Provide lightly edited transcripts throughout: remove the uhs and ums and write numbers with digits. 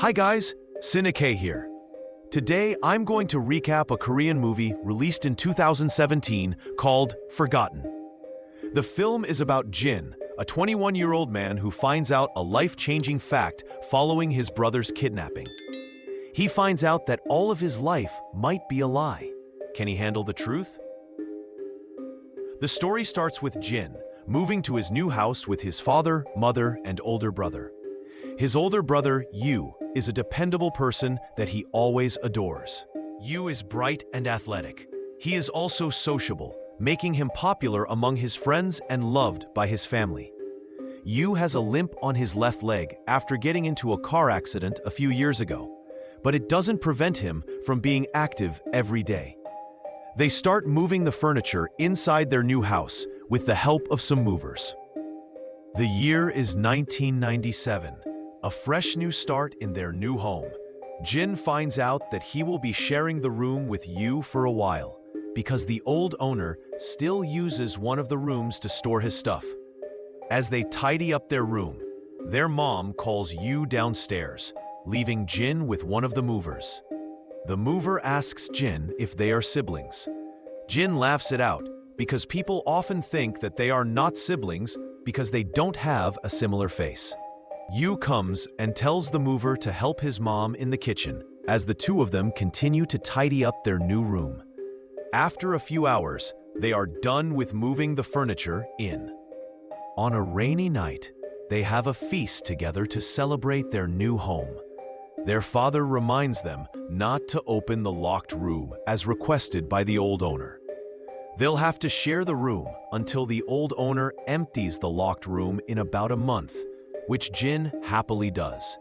Hi guys, Cine K here. Today I'm going to recap a Korean movie released in 2017 called Forgotten. The film is about Jin, a 21-year-old man who finds out a life-changing fact following his brother's kidnapping. He finds out that all of his life might be a lie. Can he handle the truth? The story starts with Jin moving to his new house with his father, mother, and older brother. His older brother, Yu, is a dependable person that he always adores. Yu is bright and athletic. He is also sociable, making him popular among his friends and loved by his family. Yu has a limp on his left leg after getting into a car accident a few years ago, but it doesn't prevent him from being active every day. They start moving the furniture inside their new house with the help of some movers. The year is 1997. A fresh new start in their new home. Jin finds out that he will be sharing the room with Yu for a while because the old owner still uses one of the rooms to store his stuff. As they tidy up their room, their mom calls Yu downstairs, leaving Jin with one of the movers. The mover asks Jin if they are siblings. Jin laughs it out because people often think that they are not siblings because they don't have a similar face. Yu comes and tells the mover to help his mom in the kitchen as the two of them continue to tidy up their new room. After a few hours, they are done with moving the furniture in. On a rainy night, they have a feast together to celebrate their new home. Their father reminds them not to open the locked room as requested by the old owner. They'll have to share the room until the old owner empties the locked room in about a month, which Jin happily does.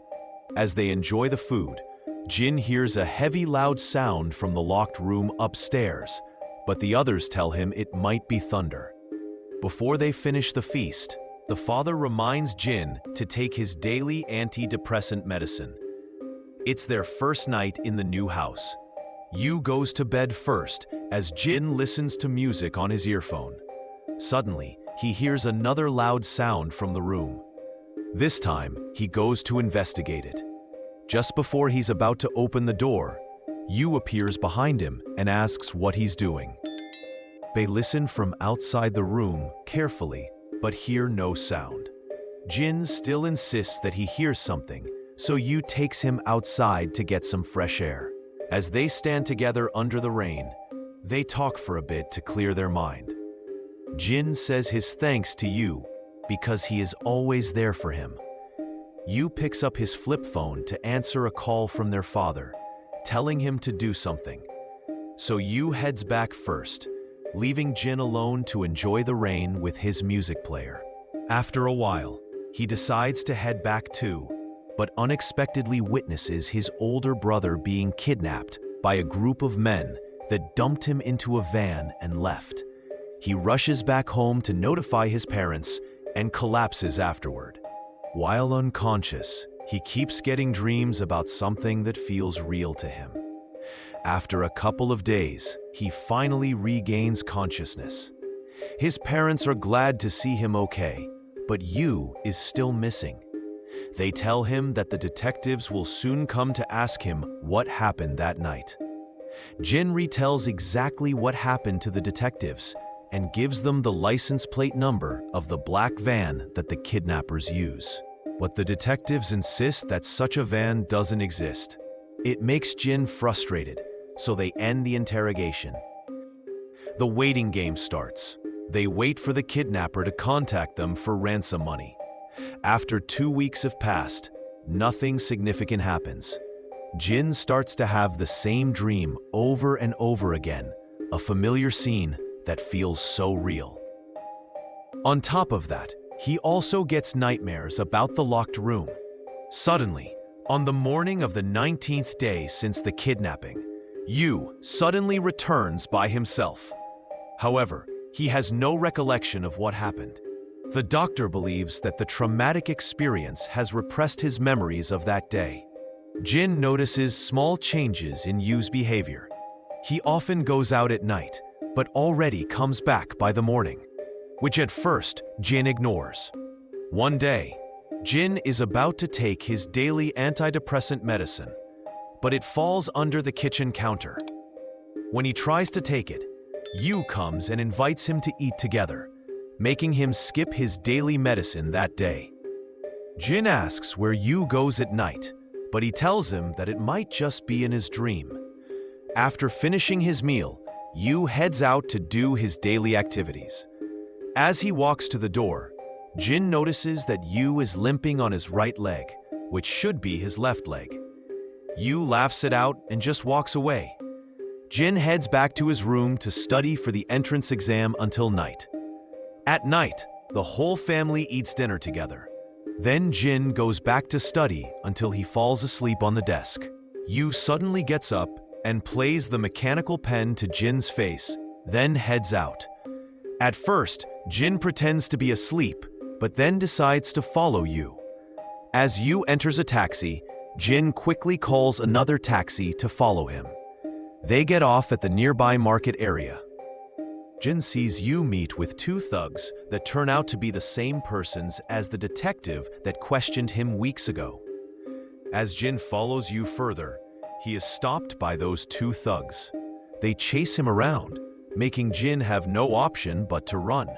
As they enjoy the food, Jin hears a heavy, loud sound from the locked room upstairs, but the others tell him it might be thunder. Before they finish the feast, the father reminds Jin to take his daily antidepressant medicine. It's their first night in the new house. Yu goes to bed first as Jin listens to music on his earphone. Suddenly, he hears another loud sound from the room. This time, he goes to investigate it. Just before he's about to open the door, Yu appears behind him and asks what he's doing. They listen from outside the room carefully, but hear no sound. Jin still insists that he hears something, so Yu takes him outside to get some fresh air. As they stand together under the rain, they talk for a bit to clear their mind. Jin says his thanks to Yu because he is always there for him. Yu picks up his flip phone to answer a call from their father, telling him to do something. So Yu heads back first, leaving Jin alone to enjoy the rain with his music player. After a while, he decides to head back too, but unexpectedly witnesses his older brother being kidnapped by a group of men that dumped him into a van and left. He rushes back home to notify his parents and collapses afterward. While unconscious, he keeps getting dreams about something that feels real to him. After a couple of days, he finally regains consciousness. His parents are glad to see him okay, but Yu is still missing. They tell him that the detectives will soon come to ask him what happened that night. Jin retells exactly what happened to the detectives and gives them the license plate number of the black van that the kidnappers use. But the detectives insist that such a van doesn't exist. It makes Jin frustrated, so they end the interrogation. The waiting game starts. They wait for the kidnapper to contact them for ransom money. After 2 weeks have passed, nothing significant happens. Jin starts to have the same dream over and over again, a familiar scene that feels so real. On top of that, he also gets nightmares about the locked room. Suddenly, on the morning of the 19th day since the kidnapping, Yu suddenly returns by himself. However, he has no recollection of what happened. The doctor believes that the traumatic experience has repressed his memories of that day. Jin notices small changes in Yu's behavior. He often goes out at night, but already comes back by the morning, which at first Jin ignores. One day, Jin is about to take his daily antidepressant medicine, but it falls under the kitchen counter. When he tries to take it, Yu comes and invites him to eat together, making him skip his daily medicine that day. Jin asks where Yu goes at night, but he tells him that it might just be in his dream. After finishing his meal, Yu heads out to do his daily activities. As he walks to the door, Jin notices that Yu is limping on his right leg, which should be his left leg. Yu laughs it out and just walks away. Jin heads back to his room to study for the entrance exam until night. At night, the whole family eats dinner together. Then Jin goes back to study until he falls asleep on the desk. Yu suddenly gets up and plays the mechanical pen to Jin's face, then heads out. At first, Jin pretends to be asleep, but then decides to follow Yu. As Yu enters a taxi, Jin quickly calls another taxi to follow him. They get off at the nearby market area. Jin sees Yu meet with two thugs that turn out to be the same persons as the detective that questioned him weeks ago. As Jin follows Yu further, he is stopped by those two thugs. They chase him around, making Jin have no option but to run.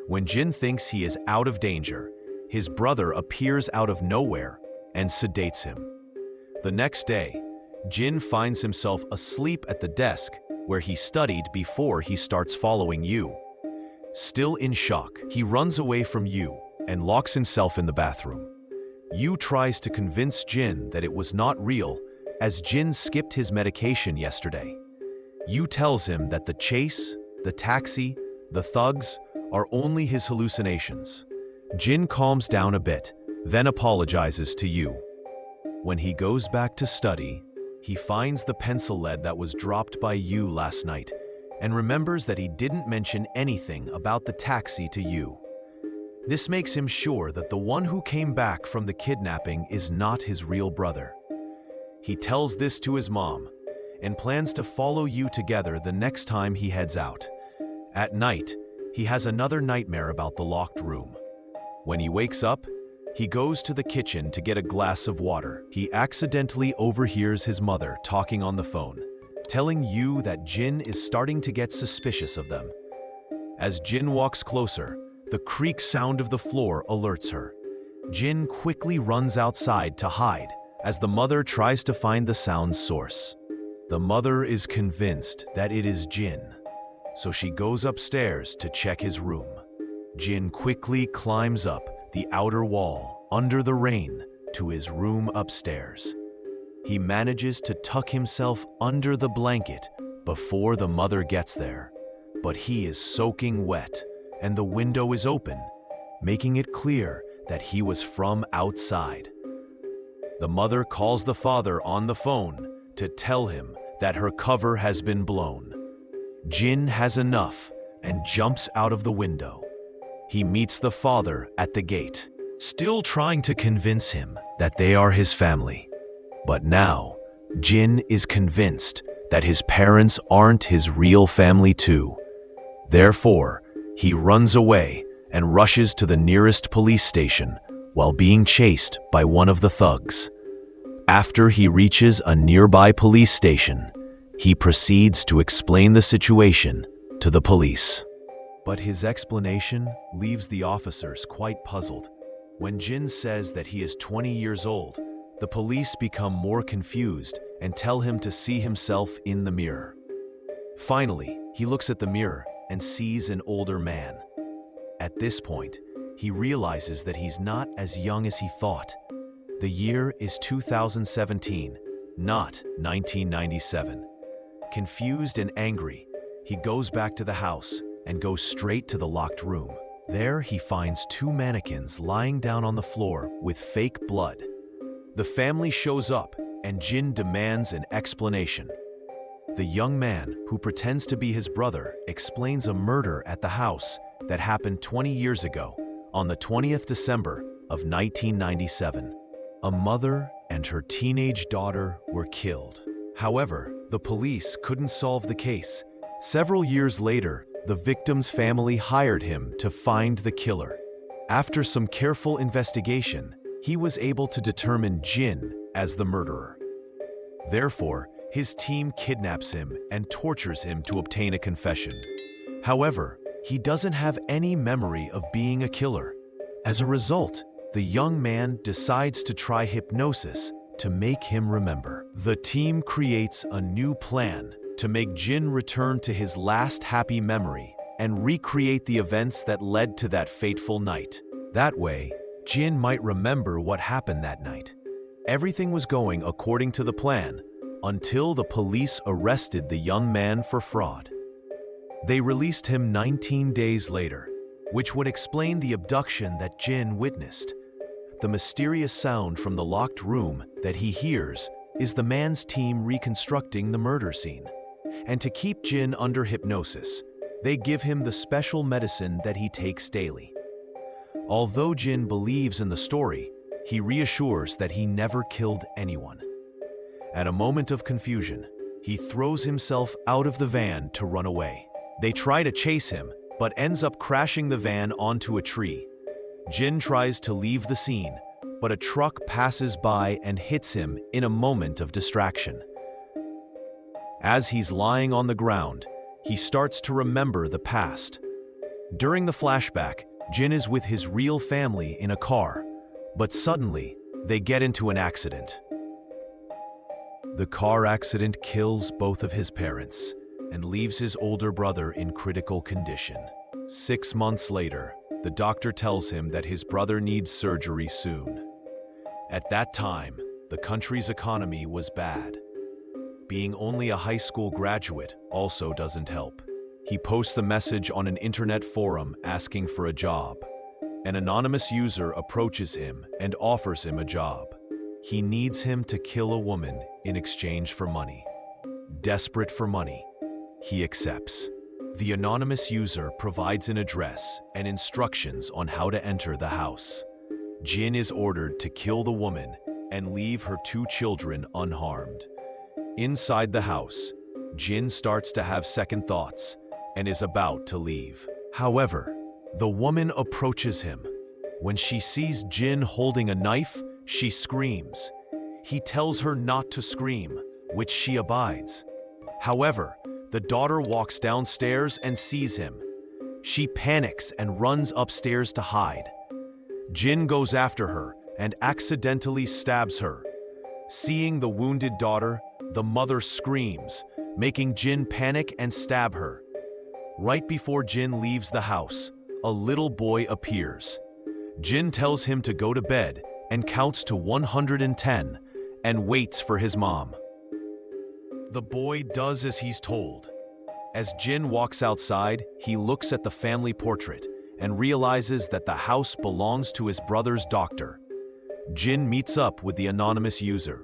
When Jin thinks he is out of danger, his brother appears out of nowhere and sedates him. The next day, Jin finds himself asleep at the desk where he studied before he starts following Yu. Still in shock, he runs away from Yu and locks himself in the bathroom. Yu tries to convince Jin that it was not real, as Jin skipped his medication yesterday. Yu tells him that the chase, the taxi, the thugs are only his hallucinations. Jin calms down a bit, then apologizes to Yu. When he goes back to study, he finds the pencil lead that was dropped by Yu last night and remembers that he didn't mention anything about the taxi to Yu. This makes him sure that the one who came back from the kidnapping is not his real brother. He tells this to his mom and plans to follow Yu together the next time he heads out. At night, he has another nightmare about the locked room. When he wakes up, he goes to the kitchen to get a glass of water. He accidentally overhears his mother talking on the phone, telling Yu that Jin is starting to get suspicious of them. As Jin walks closer, the creak sound of the floor alerts her. Jin quickly runs outside to hide as the mother tries to find the sound's source. The mother is convinced that it is Jin, so she goes upstairs to check his room. Jin quickly climbs up the outer wall under the rain to his room upstairs. He manages to tuck himself under the blanket before the mother gets there, but he is soaking wet and the window is open, making it clear that he was from outside. The mother calls the father on the phone to tell him that her cover has been blown. Jin has enough and jumps out of the window. He meets the father at the gate, still trying to convince him that they are his family. But now, Jin is convinced that his parents aren't his real family too. Therefore, he runs away and rushes to the nearest police station while being chased by one of the thugs. After he reaches a nearby police station, he proceeds to explain the situation to the police. But his explanation leaves the officers quite puzzled. When Jin says that he is 20 years old, the police become more confused and tell him to see himself in the mirror. Finally, he looks at the mirror and sees an older man. At this point, he realizes that he's not as young as he thought. The year is 2017, not 1997. Confused and angry, he goes back to the house and goes straight to the locked room. There he finds two mannequins lying down on the floor with fake blood. The family shows up and Jin demands an explanation. The young man, who pretends to be his brother, explains a murder at the house that happened 20 years ago on the 20th December of 1997. A mother and her teenage daughter were killed. However, the police couldn't solve the case. Several years later, the victim's family hired him to find the killer. After some careful investigation, he was able to determine Jin as the murderer. Therefore, his team kidnaps him and tortures him to obtain a confession. However, he doesn't have any memory of being a killer. As a result, the young man decides to try hypnosis to make him remember. The team creates a new plan to make Jin return to his last happy memory and recreate the events that led to that fateful night. That way, Jin might remember what happened that night. Everything was going according to the plan until the police arrested the young man for fraud. They released him 19 days later, which would explain the abduction that Jin witnessed. The mysterious sound from the locked room that he hears is the man's team reconstructing the murder scene. And to keep Jin under hypnosis, they give him the special medicine that he takes daily. Although Jin believes in the story, he reassures that he never killed anyone. At a moment of confusion, he throws himself out of the van to run away. They try to chase him, but ends up crashing the van onto a tree. Jin tries to leave the scene, but a truck passes by and hits him in a moment of distraction. As he's lying on the ground, he starts to remember the past. During the flashback, Jin is with his real family in a car, but suddenly, they get into an accident. The car accident kills both of his parents and leaves his older brother in critical condition. 6 months later, the doctor tells him that his brother needs surgery soon. At that time, the country's economy was bad. Being only a high school graduate also doesn't help. He posts a message on an internet forum asking for a job. An anonymous user approaches him and offers him a job. He needs him to kill a woman in exchange for money. Desperate for money, he accepts. The anonymous user provides an address and instructions on how to enter the house. Jin is ordered to kill the woman and leave her 2 children unharmed. Inside the house, Jin starts to have second thoughts and is about to leave. However, the woman approaches him. When she sees Jin holding a knife, she screams. He tells her not to scream, which she abides. However, the daughter walks downstairs and sees him. She panics and runs upstairs to hide. Jin goes after her and accidentally stabs her. Seeing the wounded daughter, the mother screams, making Jin panic and stab her. Right before Jin leaves the house, a little boy appears. Jin tells him to go to bed and counts to 110 and waits for his mom. The boy does as he's told. As Jin walks outside, he looks at the family portrait and realizes that the house belongs to his brother's doctor. Jin meets up with the anonymous user.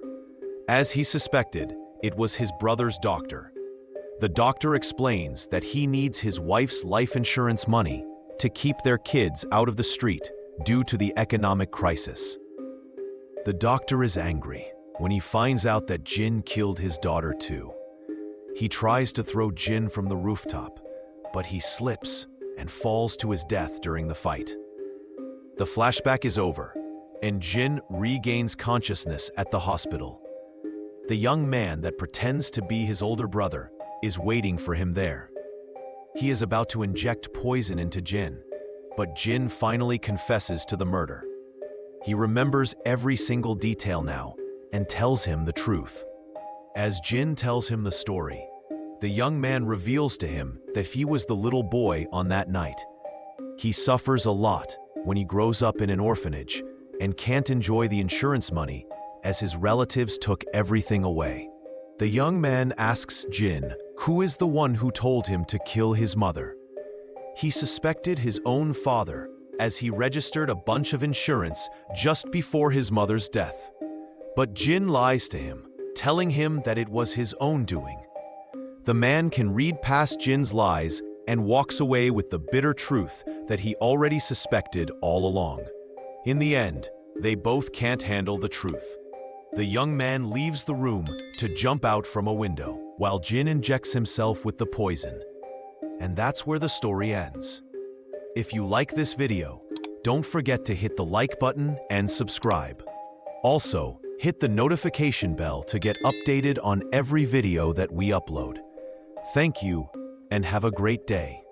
As he suspected, it was his brother's doctor. The doctor explains that he needs his wife's life insurance money to keep their kids out of the street due to the economic crisis. The doctor is angry when he finds out that Jin killed his daughter too. He tries to throw Jin from the rooftop, but he slips and falls to his death during the fight. The flashback is over, and Jin regains consciousness at the hospital. The young man that pretends to be his older brother is waiting for him there. He is about to inject poison into Jin, but Jin finally confesses to the murder. He remembers every single detail now and tells him the truth. As Jin tells him the story, the young man reveals to him that he was the little boy on that night. He suffers a lot when he grows up in an orphanage and can't enjoy the insurance money as his relatives took everything away. The young man asks Jin who is the one who told him to kill his mother. He suspected his own father as he registered a bunch of insurance just before his mother's death. But Jin lies to him, telling him that it was his own doing. The man can read past Jin's lies and walks away with the bitter truth that he already suspected all along. In the end, they both can't handle the truth. The young man leaves the room to jump out from a window, while Jin injects himself with the poison. And that's where the story ends. If you like this video, don't forget to hit the like button and subscribe. Also, hit the notification bell to get updated on every video that we upload. Thank you, and have a great day.